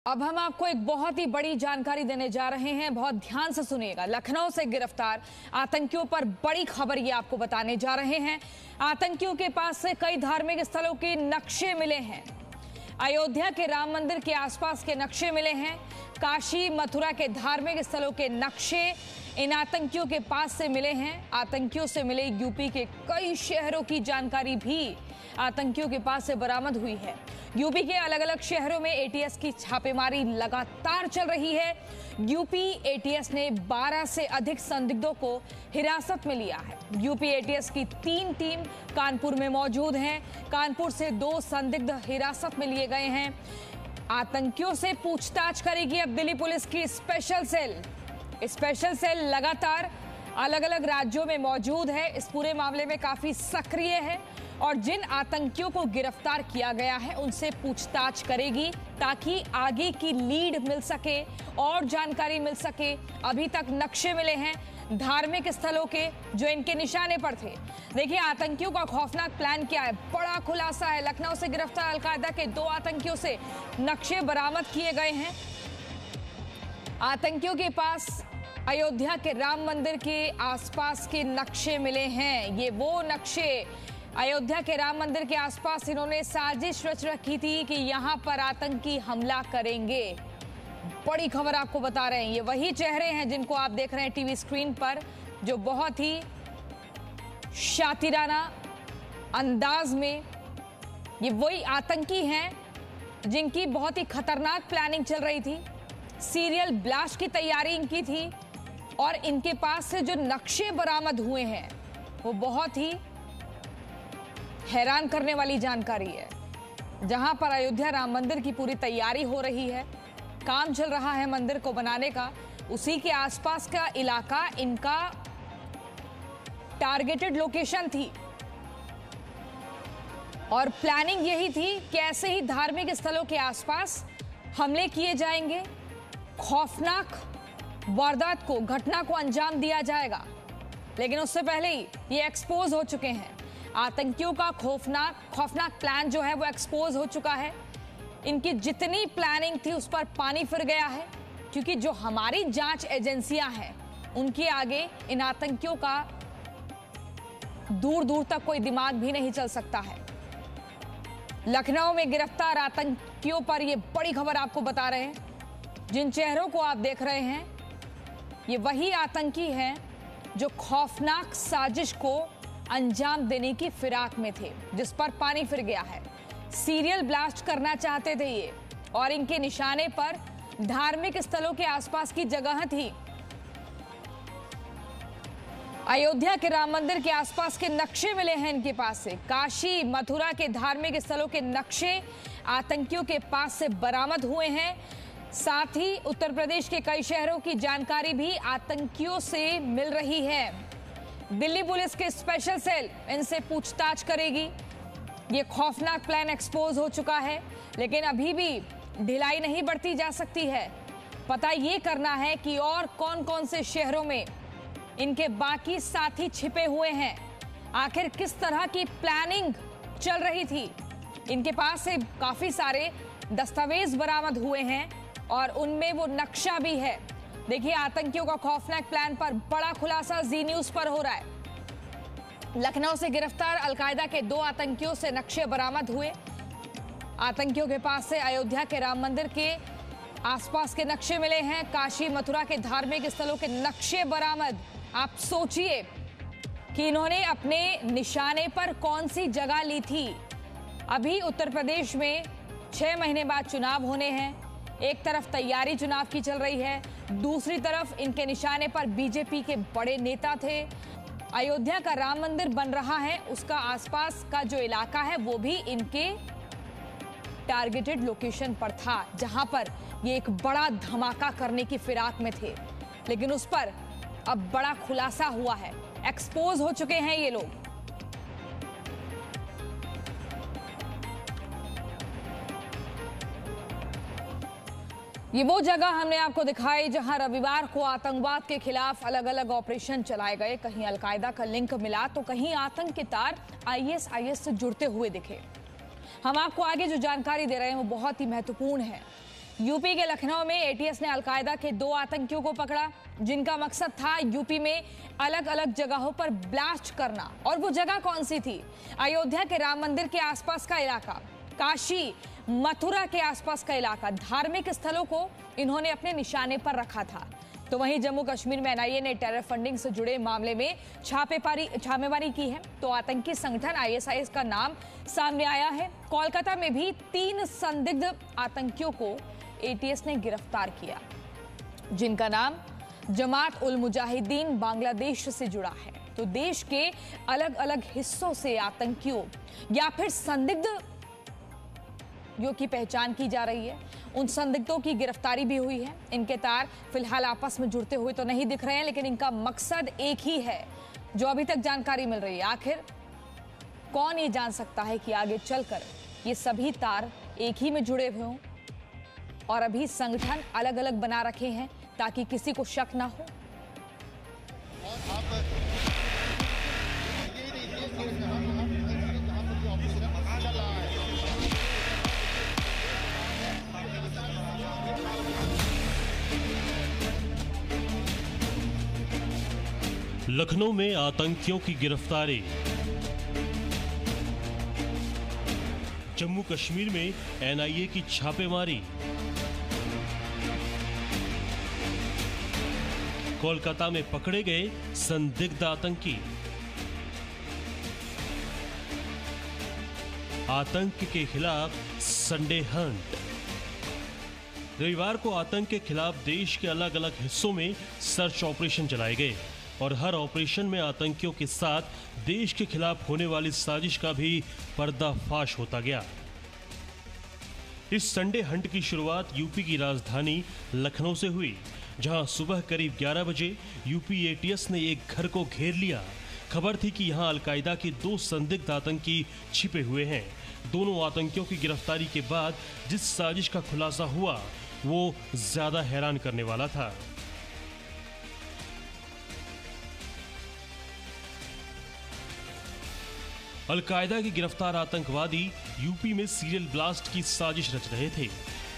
अब हम आपको एक बहुत ही बड़ी जानकारी देने जा रहे हैं, बहुत ध्यान से सुनिएगा। लखनऊ से गिरफ्तार आतंकियों पर बड़ी खबर ये आपको बताने जा रहे हैं। आतंकियों के पास से कई धार्मिक स्थलों के नक्शे मिले हैं। अयोध्या के राम मंदिर के आसपास के नक्शे मिले हैं। काशी मथुरा के धार्मिक स्थलों के नक्शे इन आतंकियों के पास से मिले हैं। आतंकियों से मिले यूपी के कई शहरों की जानकारी भी आतंकियों के पास से बरामद हुई है। यूपी के अलग अलग शहरों में एटीएस की छापेमारी लगातार चल रही है। यूपी एटीएस ने 12 से अधिक संदिग्धों को हिरासत में लिया है। यूपी एटीएस की 3 टीम कानपुर में मौजूद हैं। कानपुर से 2 संदिग्ध हिरासत में लिए गए हैं। आतंकियों से पूछताछ करेगी अब दिल्ली पुलिस की स्पेशल सेल। स्पेशल सेल लगातार अलग अलग राज्यों में मौजूद है। इस पूरे मामले में काफी सक्रिय है और जिन आतंकियों को गिरफ्तार किया गया है उनसे पूछताछ करेगी ताकि आगे की लीड मिल सके और जानकारी मिल सके। अभी तक नक्शे मिले हैं धार्मिक स्थलों के जो इनके निशाने पर थे। देखिए आतंकियों का खौफनाक प्लान क्या है, बड़ा खुलासा है। लखनऊ से गिरफ्तार अलकायदा के 2 आतंकियों से नक्शे बरामद किए गए हैं। आतंकियों के पास अयोध्या के राम मंदिर के आसपास के नक्शे मिले हैं। ये वो नक्शे अयोध्या के राम मंदिर के आसपास इन्होंने साजिश रच रखी थी कि यहां पर आतंकी हमला करेंगे। बड़ी खबर आपको बता रहे हैं, ये वही चेहरे हैं जिनको आप देख रहे हैं टीवी स्क्रीन पर, जो बहुत ही शातिराना अंदाज में ये वही आतंकी हैं जिनकी बहुत ही खतरनाक प्लानिंग चल रही थी। सीरियल ब्लास्ट की तैयारी इनकी थी और इनके पास से जो नक्शे बरामद हुए हैं वो बहुत ही हैरान करने वाली जानकारी है। जहां पर अयोध्या राम मंदिर की पूरी तैयारी हो रही है, काम चल रहा है मंदिर को बनाने का, उसी के आसपास का इलाका इनका टारगेटेड लोकेशन थी और प्लानिंग यही थी कि ऐसे ही धार्मिक स्थलों के आसपास हमले किए जाएंगे, खौफनाक वारदात को, घटना को अंजाम दिया जाएगा। लेकिन उससे पहले ही ये एक्सपोज हो चुके हैं। आतंकियों का खौफनाक प्लान जो है वो एक्सपोज हो चुका है। इनकी जितनी प्लानिंग थी उस पर पानी फिर गया है, क्योंकि जो हमारी जांच एजेंसियां हैं उनके आगे इन आतंकियों का दूर दूर तक कोई दिमाग भी नहीं चल सकता है। लखनऊ में गिरफ्तार आतंकियों पर यह बड़ी खबर आपको बता रहे हैं। जिन चेहरों को आप देख रहे हैं ये वही आतंकी हैं जो खौफनाक साजिश को अंजाम देने की फिराक में थे, जिस पर पानी फिर गया है। सीरियल ब्लास्ट करना चाहते थे ये और इनके निशाने पर धार्मिक स्थलों के आसपास की जगह थी। अयोध्या के राम मंदिर के आसपास के नक्शे मिले हैं इनके पास से। काशी मथुरा के धार्मिक स्थलों के नक्शे आतंकियों के पास से बरामद हुए हैं। साथ ही उत्तर प्रदेश के कई शहरों की जानकारी भी आतंकियों से मिल रही है। दिल्ली पुलिस के स्पेशल सेल इनसे पूछताछ करेगी। ये खौफनाक प्लान एक्सपोज हो चुका है, लेकिन अभी भी ढिलाई नहीं बरती जा सकती है। पता ये करना है कि और कौन कौन से शहरों में इनके बाकी साथी छिपे हुए हैं, आखिर किस तरह की प्लानिंग चल रही थी। इनके पास से काफी सारे दस्तावेज बरामद हुए हैं और उनमें वो नक्शा भी है। देखिए आतंकियों का खौफनाक प्लान पर बड़ा खुलासा जी न्यूज पर हो रहा है। लखनऊ से गिरफ्तार अलकायदा के 2 आतंकियों से नक्शे बरामद हुए। आतंकियों के पास से अयोध्या के राम मंदिर के आसपास के नक्शे मिले हैं। काशी मथुरा के धार्मिक स्थलों के नक्शे बरामद। आप सोचिए कि इन्होंने अपने निशाने पर कौन सी जगह ली थी। अभी उत्तर प्रदेश में 6 महीने बाद चुनाव होने हैं। एक तरफ तैयारी चुनाव की चल रही है, दूसरी तरफ इनके निशाने पर बीजेपी के बड़े नेता थे। अयोध्या का राम मंदिर बन रहा है, उसका आसपास का जो इलाका है वो भी इनके टारगेटेड लोकेशन पर था, जहां पर ये एक बड़ा धमाका करने की फिराक में थे। लेकिन उस पर अब बड़ा खुलासा हुआ है, एक्सपोज हो चुके हैं ये लोग। ये वो जगह हमने आपको दिखाई जहां रविवार को आतंकवाद के खिलाफ अलग अलग ऑपरेशन चलाए गए। कहीं अलकायदा का लिंक मिला तो कहीं आतंक के तार आईएसआईएस से जुड़ते हुए दिखे। हम आपको आगे जो जानकारी दे रहे हैं वो बहुत ही महत्वपूर्ण है। यूपी के लखनऊ में एटीएस ने अलकायदा के 2 आतंकियों को पकड़ा, जिनका मकसद था यूपी में अलग अलग जगहों पर ब्लास्ट करना। और वो जगह कौन सी थी? अयोध्या के राम मंदिर के आसपास का इलाका, काशी मथुरा के आसपास का इलाका, धार्मिक स्थलों को इन्होंने अपने निशाने पर रखा था। तो वहीं जम्मू कश्मीर में एनआईए ने टेरर फंडिंग से जुड़े मामले में छापेमारी की है। तो आतंकी संगठन आईएसआईएस का नाम सामने आया है। कोलकाता में भी 3 संदिग्ध आतंकियों को एटीएस ने गिरफ्तार किया, जिनका नाम जमात उल मुजाहिदीन बांग्लादेश से जुड़ा है। तो देश के अलग अलग हिस्सों से आतंकियों या फिर संदिग्धों की पहचान की जा रही है। उन संदिग्धों की गिरफ्तारी भी हुई है। इनके तार फिलहाल आपस में जुड़ते हुए तो नहीं दिख रहे हैं, लेकिन इनका मकसद एक ही है, जो अभी तक जानकारी मिल रही है। आखिर कौन ये जान सकता है कि आगे चलकर ये सभी तार एक ही में जुड़े हुए हों और अभी संगठन अलग अलग बना रखे हैं ताकि किसी को शक ना हो। लखनऊ में आतंकियों की गिरफ्तारी। जम्मू कश्मीर में एनआईए की छापेमारी। कोलकाता में पकड़े गए संदिग्ध आतंकी। आतंक के खिलाफ संडे हंट। रविवार को आतंक के खिलाफ देश के अलग अलग हिस्सों में सर्च ऑपरेशन चलाए गए और हर ऑपरेशन में आतंकियों के साथ देश के खिलाफ होने वाली साजिश का भी पर्दाफाश होता गया। इस संडे हंट की शुरुआत यूपी की राजधानी लखनऊ से हुई, जहां सुबह करीब 11 बजे यूपी एटीएस ने एक घर को घेर लिया। खबर थी कि यहां अलकायदा के 2 संदिग्ध आतंकी छिपे हुए हैं। दोनों आतंकियों की गिरफ्तारी के बाद जिस साजिश का खुलासा हुआ वो ज्यादा हैरान करने वाला था। अलकायदा के गिरफ्तार आतंकवादी यूपी में सीरियल ब्लास्ट की साजिश रच रहे थे।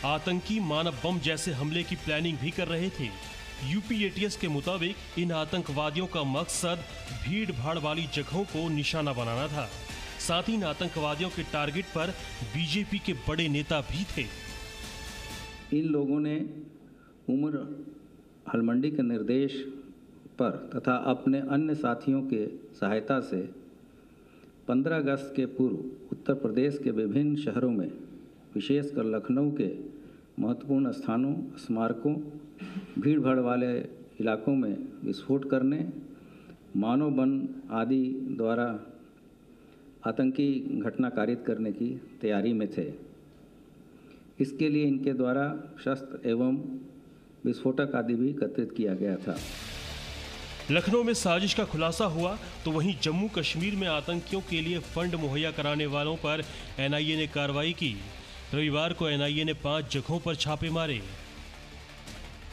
आतंकी मानव बम जैसे हमले की प्लानिंग भी कर रहे थे। यूपी एटीएस के मुताबिक इन आतंकवादियों का मकसद भीड़ भाड़ वाली जगहों को निशाना बनाना था। साथ ही इन आतंकवादियों के टारगेट पर बीजेपी के बड़े नेता भी थे। इन लोगों ने उमर हलमंडी के निर्देश पर तथा अपने अन्य साथियों के सहायता से 15 अगस्त के पूर्व उत्तर प्रदेश के विभिन्न शहरों में, विशेषकर लखनऊ के महत्वपूर्ण स्थानों, स्मारकों, भीड़भाड़ वाले इलाकों में विस्फोट करने, मानव बम आदि द्वारा आतंकी घटना कारित करने की तैयारी में थे। इसके लिए इनके द्वारा शस्त्र एवं विस्फोटक आदि भी एकत्रित किया गया था। लखनऊ में साजिश का खुलासा हुआ तो वहीं जम्मू कश्मीर में आतंकियों के लिए फंड मुहैया कराने वालों पर एनआईए ने कार्रवाई की। रविवार को एनआईए ने 5 जगहों पर छापे मारे।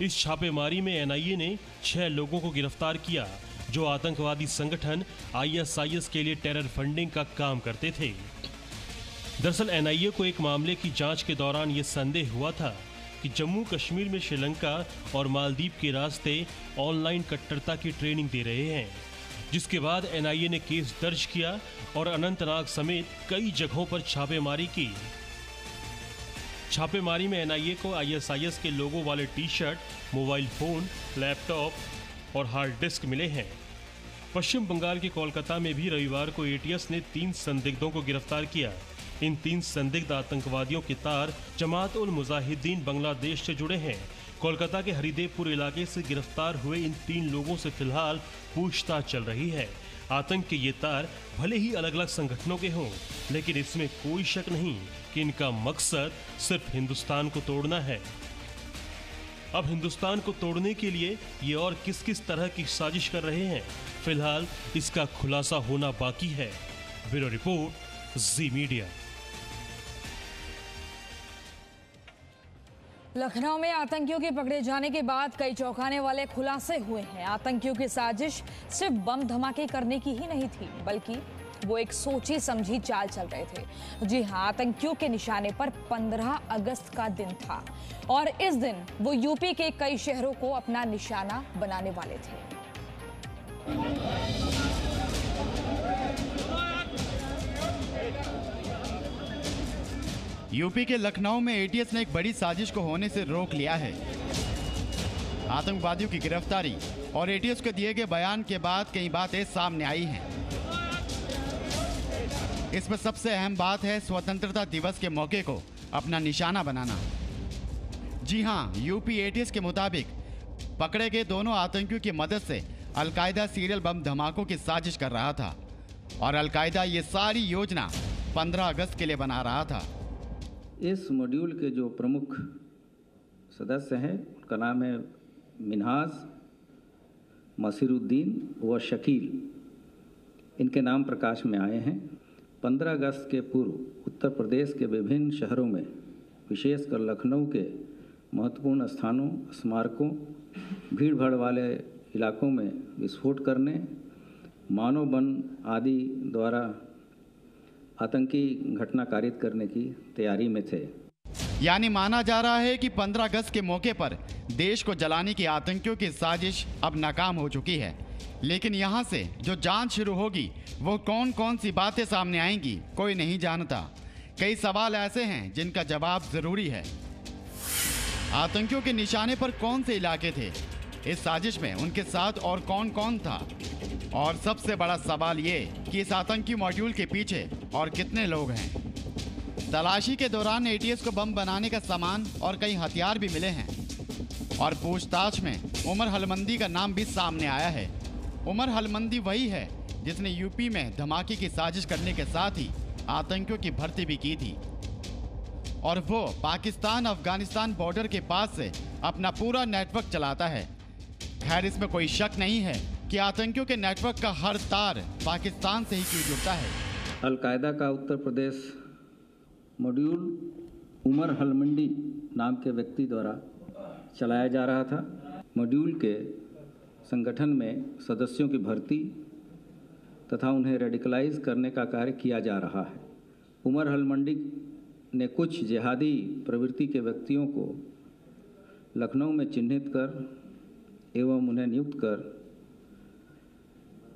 इस छापेमारी में एनआईए ने 6 लोगों को गिरफ्तार किया, जो आतंकवादी संगठन आईएसआईएस के लिए टेरर फंडिंग का काम करते थे। दरअसल एनआईए को एक मामले की जांच के दौरान यह संदेह हुआ था कि जम्मू कश्मीर में श्रीलंका और मालदीव के रास्ते ऑनलाइन कट्टरता की ट्रेनिंग दे रहे हैं, जिसके बाद एनआईए ने केस दर्ज किया और अनंतनाग समेत कई जगहों पर छापेमारी की। छापेमारी में एनआईए को आईएसआईएस के लोगों वाले टी-शर्ट, मोबाइल फोन, लैपटॉप और हार्ड डिस्क मिले हैं। पश्चिम बंगाल के कोलकाता में भी रविवार को एटीएस ने 3 संदिग्धों को गिरफ्तार किया। इन 3 संदिग्ध आतंकवादियों के तार जमात उल मुजाहिदीन बांग्लादेश से जुड़े हैं। कोलकाता के हरिदेवपुर इलाके से गिरफ्तार हुए इन 3 लोगों से फिलहाल पूछताछ चल रही है। आतंक के ये तार भले ही अलग अलग संगठनों के हों, लेकिन इसमें कोई शक नहीं कि इनका मकसद सिर्फ हिंदुस्तान को तोड़ना है। अब हिंदुस्तान को तोड़ने के लिए ये और किस किस तरह की साजिश कर रहे हैं, फिलहाल इसका खुलासा होना बाकी है। ब्यूरो रिपोर्ट, जी मीडिया। लखनऊ में आतंकियों के पकड़े जाने के बाद कई चौंकाने वाले खुलासे हुए हैं। आतंकियों की साजिश सिर्फ बम धमाके करने की ही नहीं थी, बल्कि वो एक सोची समझी चाल चल रहे थे। जी हाँ, आतंकियों के निशाने पर 15 अगस्त का दिन था और इस दिन वो यूपी के कई शहरों को अपना निशाना बनाने वाले थे। यूपी के लखनऊ में एटीएस ने एक बड़ी साजिश को होने से रोक लिया है। आतंकवादियों की गिरफ्तारी और एटीएस को दिए गए बयान के बाद कई बातें सामने आई हैं। इसमें सबसे अहम बात है स्वतंत्रता दिवस के मौके को अपना निशाना बनाना। जी हां, यूपी एटीएस के मुताबिक पकड़े गए दोनों आतंकियों की मदद से अलकायदा सीरियल बम धमाकों की साजिश कर रहा था और अलकायदा ये सारी योजना 15 अगस्त के लिए बना रहा था। इस मॉड्यूल के जो प्रमुख सदस्य हैं उनका नाम है मिन्हाज, मसीरुद्दीन व शकील। इनके नाम प्रकाश में आए हैं। 15 अगस्त के पूर्व उत्तर प्रदेश के विभिन्न शहरों में, विशेषकर लखनऊ के महत्वपूर्ण स्थानों, स्मारकों, भीड़ भाड़ वाले इलाकों में विस्फोट करने, मानव बम आदि द्वारा आतंकी घटना कारित करने की तैयारी में थे। यानी माना जा रहा है कि 15 अगस्त के मौके पर देश को जलाने की आतंकियों की साजिश अब नाकाम हो चुकी है। लेकिन यहाँ से जो जांच शुरू होगी वो कौन कौन सी बातें सामने आएंगी कोई नहीं जानता। कई सवाल ऐसे हैं जिनका जवाब जरूरी है। आतंकियों के निशाने पर कौन से इलाके थे, इस साजिश में उनके साथ और कौन कौन था, और सबसे बड़ा सवाल ये कि इस आतंकी मॉड्यूल के पीछे और कितने लोग हैं। तलाशी के दौरान एटीएस को बम बनाने का सामान और कई हथियार भी मिले हैं और पूछताछ में उमर हलमंदी का नाम भी सामने आया है। उमर हलमंदी वही है जिसने यूपी में धमाके की साजिश करने के साथ ही आतंकियों की भर्ती भी की थी और वो पाकिस्तान अफगानिस्तान बॉर्डर के पास से अपना पूरा नेटवर्क चलाता है। खैर, इसमें कोई शक नहीं है कि आतंकियों के नेटवर्क का हर तार पाकिस्तान से ही क्यों जुड़ता है। अलकायदा का उत्तर प्रदेश मॉड्यूल उमर हलमंडी नाम के व्यक्ति द्वारा चलाया जा रहा था। मॉड्यूल के संगठन में सदस्यों की भर्ती तथा उन्हें रेडिकलाइज करने का कार्य किया जा रहा है। उमर हलमंडी ने कुछ जिहादी प्रवृत्ति के व्यक्तियों को लखनऊ में चिन्हित कर एवं उन्हें नियुक्त कर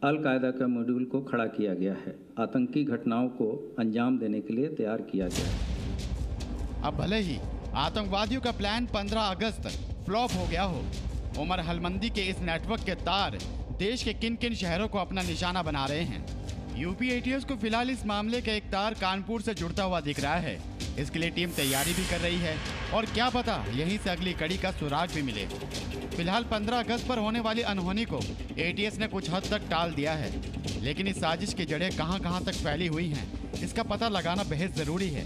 अल-कायदा का मॉड्यूल को खड़ा किया गया है। आतंकी घटनाओं को अंजाम देने के लिए तैयार किया गया है। अब भले ही आतंकवादियों का प्लान 15 अगस्त फ्लॉप हो गया हो, उमर हलमंदी के इस नेटवर्क के तार देश के किन किन शहरों को अपना निशाना बना रहे हैं। यूपी एटीएस को फिलहाल इस मामले का एक तार कानपुर से जुड़ता हुआ दिख रहा है। इसके लिए टीम तैयारी भी कर रही है और क्या पता यहीं से अगली कड़ी का सुराग भी मिले। फिलहाल 15 अगस्त पर होने वाली अनहोनी को एटीएस ने कुछ हद तक टाल दिया है, लेकिन इस साजिश की जड़ें कहां-कहां तक फैली हुई हैं, इसका पता लगाना बेहद जरूरी है।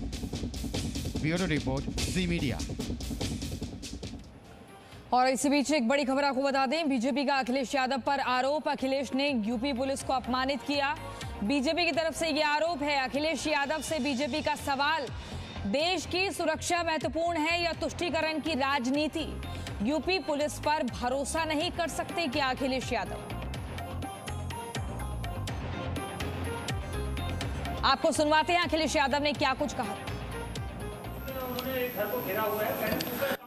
ब्यूरो रिपोर्ट, जी मीडिया। और इसी बीच एक बड़ी खबर आपको बता दें, बीजेपी का अखिलेश यादव पर आरोप। अखिलेश ने यूपी पुलिस को अपमानित किया। बीजेपी की तरफ से यह आरोप है। अखिलेश यादव से बीजेपी का सवाल, देश की सुरक्षा महत्वपूर्ण है या तुष्टीकरण की राजनीति? यूपी पुलिस पर भरोसा नहीं कर सकते क्या अखिलेश यादव? आपको सुनवाते हैं अखिलेश यादव ने क्या कुछ कहा।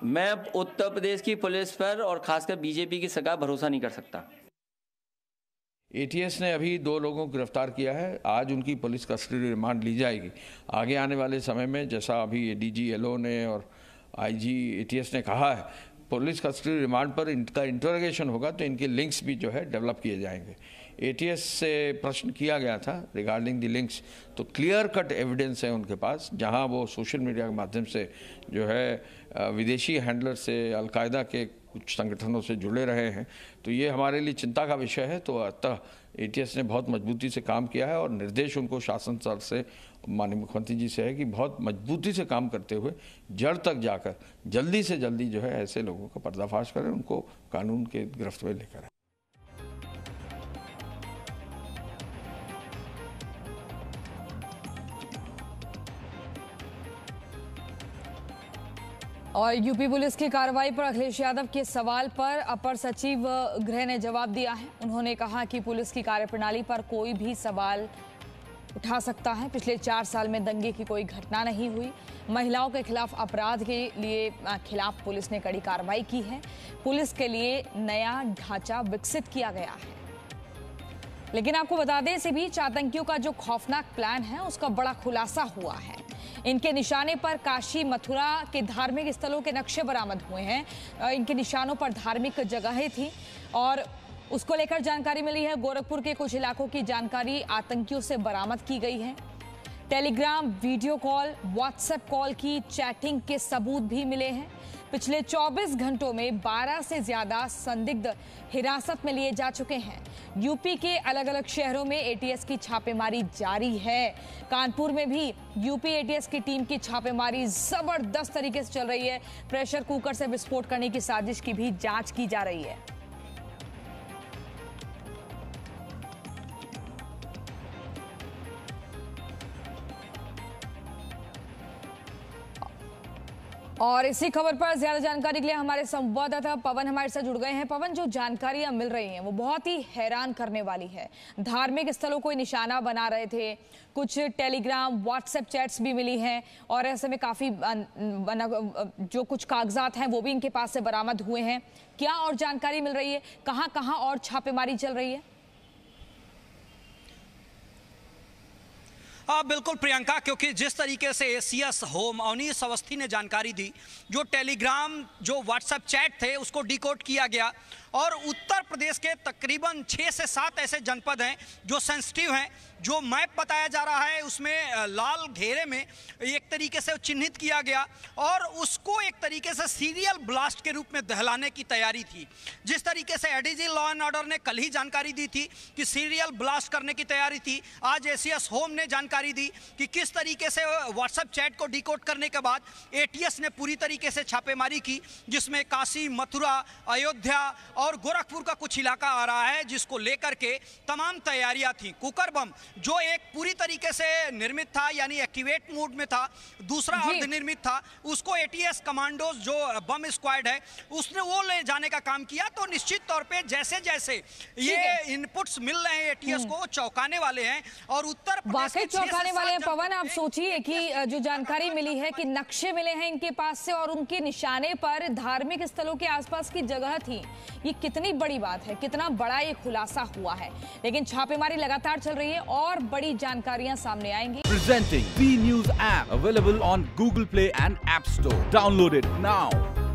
मैं उत्तर प्रदेश की पुलिस पर और खासकर बीजेपी की सरकार भरोसा नहीं कर सकता। एटीएस ने अभी 2 लोगों को गिरफ्तार किया है। आज उनकी पुलिस कस्टडी रिमांड ली जाएगी। आगे आने वाले समय में जैसा अभी डीजी एलओ ने और आईजी एटीएस ने कहा है, पुलिस कस्टडी रिमांड पर इनका इंटरोगेशन होगा तो इनके लिंक्स भी जो है डेवलप किए जाएंगे। एटीएस से प्रश्न किया गया था रिगार्डिंग द लिंक्स, तो क्लियर कट एविडेंस है उनके पास, जहां वो सोशल मीडिया के माध्यम से जो है विदेशी हैंडलर से अलकायदा के कुछ संगठनों से जुड़े रहे हैं। तो ये हमारे लिए चिंता का विषय है। तो अतः एटीएस ने बहुत मजबूती से काम किया है और निर्देश उनको शासन स्तर से माननीय मुख्यमंत्री जी से है कि बहुत मजबूती से काम करते हुए जड़ तक जाकर जल्दी से जल्दी जो है ऐसे लोगों का पर्दाफाश करें, उनको कानून के गिरफ्त में लेकर आए। और यूपी पुलिस की कार्रवाई पर अखिलेश यादव के सवाल पर अपर सचिव गृह ने जवाब दिया है। उन्होंने कहा कि पुलिस की कार्यप्रणाली पर कोई भी सवाल उठा सकता है। पिछले 4 साल में दंगे की कोई घटना नहीं हुई। महिलाओं के खिलाफ अपराध के खिलाफ पुलिस ने कड़ी कार्रवाई की है। पुलिस के लिए नया ढांचा विकसित किया गया है। लेकिन आपको बता दें, इसी बीच आतंकियों का जो खौफनाक प्लान है उसका बड़ा खुलासा हुआ है। इनके निशाने पर काशी मथुरा के धार्मिक स्थलों के नक्शे बरामद हुए हैं। इनके निशानों पर धार्मिक जगहें थी और उसको लेकर जानकारी मिली है। गोरखपुर के कुछ इलाकों की जानकारी आतंकियों से बरामद की गई है। Telegram, video call, WhatsApp call की चैटिंग के सबूत भी मिले हैं। पिछले 24 घंटों में 12 से ज्यादा संदिग्ध हिरासत में लिए जा चुके हैं। यूपी के अलग अलग शहरों में एटीएस की छापेमारी जारी है। कानपुर में भी यूपी एटीएस की टीम की छापेमारी जबरदस्त तरीके से चल रही है। प्रेशर कुकर से विस्फोट करने की साजिश की भी जांच की जा रही है। और इसी खबर पर ज्यादा जानकारी के लिए हमारे संवाददाता पवन हमारे साथ जुड़ गए हैं। पवन, जो जानकारियां मिल रही हैं वो बहुत ही हैरान करने वाली है। धार्मिक स्थलों को निशाना बना रहे थे, कुछ टेलीग्राम, व्हाट्सएप चैट्स भी मिली हैं और ऐसे में काफी जो कुछ कागजात हैं वो भी इनके पास से बरामद हुए हैं। क्या और जानकारी मिल रही है, कहां और छापेमारी चल रही है? बिल्कुल प्रियंका, क्योंकि जिस तरीके से एसीएस होम अवनीश अवस्थी ने जानकारी दी, जो टेलीग्राम, जो व्हाट्सएप चैट थे उसको डिकोड किया गया और उत्तर प्रदेश के तकरीबन 6 से 7 ऐसे जनपद हैं जो सेंसिटिव हैं। जो मैप बताया जा रहा है उसमें लाल घेरे में एक तरीके से चिन्हित किया गया और उसको एक तरीके से सीरियल ब्लास्ट के रूप में दहलाने की तैयारी थी। जिस तरीके से एडीजी लॉ एंड ऑर्डर ने कल ही जानकारी दी थी कि सीरियल ब्लास्ट करने की तैयारी थी, आज एसीएस होम ने जानकारी दी कि किस तरीके से व्हाट्सएप चैट को डिकोड करने के बाद एटीएस ने पूरी तरीके से छापेमारी की, जिसमें काशी, मथुरा, अयोध्या और गोरखपुर का कुछ इलाका आ रहा है, जिसको लेकर के तमाम तैयारियां थी। कुकर बम जो एक पूरी तरीके से निर्मित था, यानी एक्टिवेट मोड में था, दूसरा अर्धनिर्मित था, उसको एटीएस कमांडोज जो बम स्क्वाड है उसने वो ले जाने का काम किया। तो निश्चित तौर पे जैसे जैसे ये इनपुट्स मिल रहे हैं एटीएस को, चौंकाने वाले हैं और उत्तर वाकई चौंकाने वाले हैं। पवन, आप सोचिए कि जो जानकारी मिली है कि नक्शे मिले हैं इनके पास से और उनके निशाने पर धार्मिक स्थलों के आसपास की जगह थी। ये कितनी बड़ी बात है, कितना बड़ा ये खुलासा हुआ है। लेकिन छापेमारी लगातार चल रही है और बड़ी जानकारियां सामने आएंगी। Presenting B News app available on Google Play and App Store. Download it now.